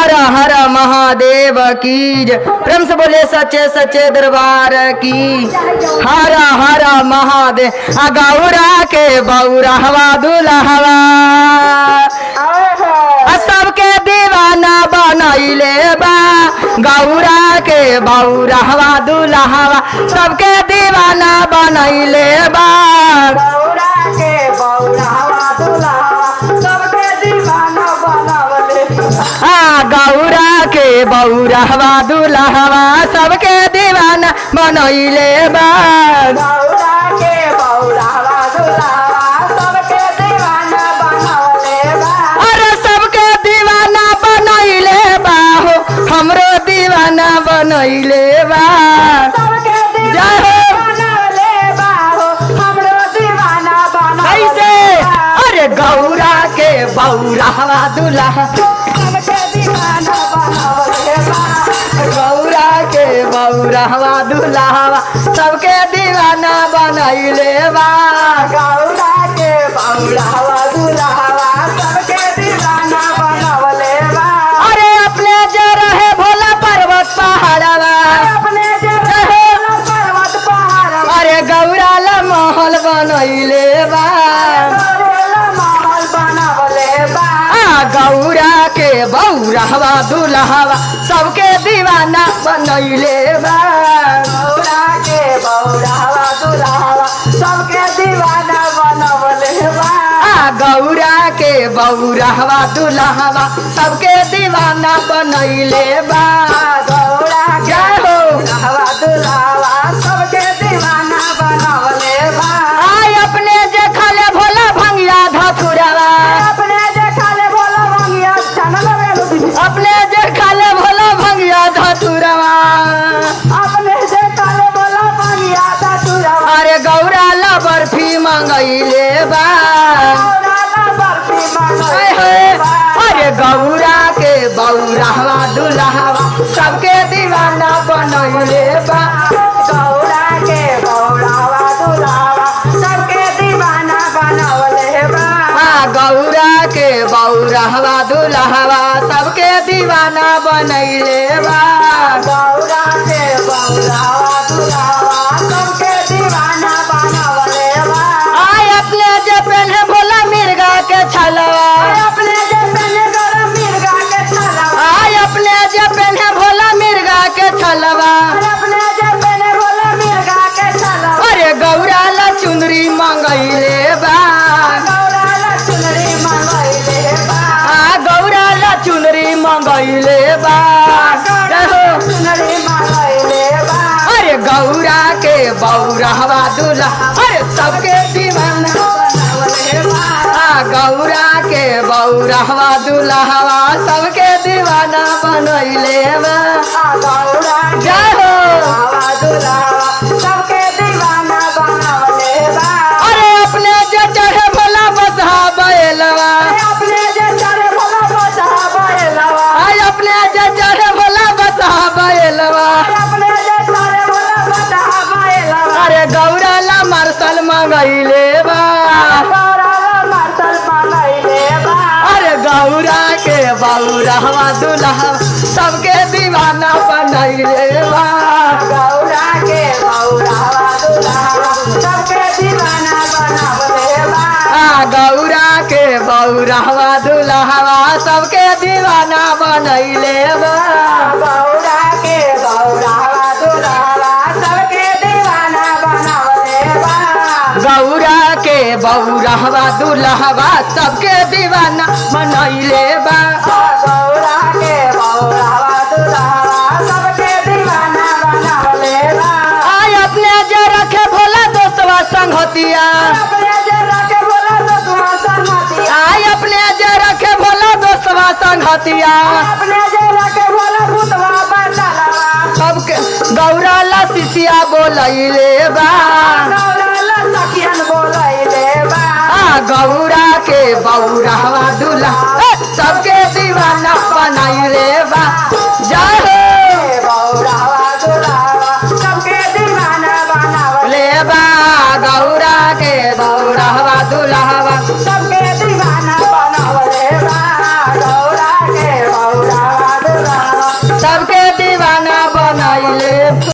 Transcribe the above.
हर हर महादेव की जय। प्रेम से बोले सच्चे सच्चे दरबार की। हर हर महादेव गौरा के बौरा हवा दुल्हवा सबके दीवाना बनैले बा। गौरा के बौरा हवा दुल्हवा सबके दीवाना बनैले बा। गौरा के बौरा हवा दुल्हवा सबके दीवाना बनवले। गौरा के बौरा हवा दुल्हवा सबके दीवाना बनैले बा। गौरा के बौरा हवा दुल्हवा सबके दीवाना बनवले बा। अरे सबके दीवाना बनैले बा हो हमरो दीवाना बनैले बा। सबके दीवाना बनवले बा हो हमरो दीवाना बनवले कैसे? बा। अरे गौरा के बौरा हवा दुल्हा सबके दीवाना बनवले बा। गौरा के बौरा हवा दुल्हवा सबके दीवाना बनैले बा। गौरा के बौरा हवा दुल्हवा सबके दीवाना बनवले बा। अरे अपने जो रहे भोला पर्वत पहाड़वा अपने जे रहे पर्वत पहाड़ अरे गौरा ला महल बनैले बा। गौरेला महल बनवले बा। गौरा के बौरा हवा दुल्हवा सबके दीवाना बनैले बा। गौरा के बौरा हवा दुल्हवा सबके दीवाना बनवले बा। गौरा के बौरा हवा दुल्हवा सबके दीवाना बनैले बा। गौरा के जय हो। हवा दुल्हवा सबके दीवाना बनवले बा। आय अपने जे खाले भोला भंगिया धतुरवा अपने जे खाले भोला भंगिया चनल बेलू अपने जे खाले भोला भंगिया धतुरवा अपने जे खाले भोला भंगिया चतुरवा। अरे गौरा ला बर्फी मंगैले बा। गौरा ला बर्फी हाय हाय। मंगवले बा। अरे गौरा के बौरा हवा दुल्हवा सबके दीवाना बनैले बा। गौरा के बौरा हवा दुल्हवा सबके दीवाना बनवले बा। गौरा के बौरा हवा दुल्हवा सबके दीवाना बनैले बा। गौरा के बौरा हवा दुल्हवा सबके दीवाना बनवले बा। आय अपने जे पहने भोला मिर्गा के छलवा अपने जे पहने गरम मिर्गा के छलवा। आय अपने जे पहने भोला मिर्गा के छलवा अपने जे पहने भोला मिर्गा के छलवा। अरे गौरा ला चुनरी मंगैले बा। गौरा ला चुनरी मंगवले बा। गौरा ला चुनरी मंगैले बा। जय हो। चुनरी मंगवले बा। अरे गौरा के बौरा हवा दुल्हा अरे सबके दीवाना बनवले बा। गौरा के बौरा हवा दुल्हवा सबके दीवाना बनैले बा। गौरा के जय हो। हवा दुल्हवा सबके दीवाना बनवले बा। अरे अपने जे चढ़े भोला बसहा बैलवा अपने जे चढ़े भोला बसहा बैलवा। आय अपने जे चढ़े भोला बसहा बैलवा अपने जे चढ़े भोला बसहा बैलवा। अरे गौरा ला मार्शल मंगैले बा। गौरा ला मार्शल मंगवले बा। अरे गौरा के बौरा हवा दुल्हा सबके दीवाना बनैले बा। गौरा के बौरा हवा दुल्हवा सबके दीवाना बनवले बा। गौरा के बौरा हवा दुल्हवा सबके दीवाना बनैले बा। गौरा के बौरा हवा दुल्हवा सबके दीवाना बनवले बा। गौरा के बौरा हवा दुल्हवा सबके दीवाना बनैले बा। गौरा के बौरा हवा दुल्हवा सबके दीवाना बनवले बा। आय अपने जे रखे भोला दोस्तवा संगतिया अपने जे रखे भोला दोस्तवा संगतिया। आय अपने जे रखे भोला दोस्तवा संगतिया अपने जे रखे भोला भूतवा बदलवा। सबके गौरा ला सिसिया बोलैले बा। गौरा ला सखियन बोलैले बा। गौरा के बौरा हवा दुल्हा सबके दीवाना बन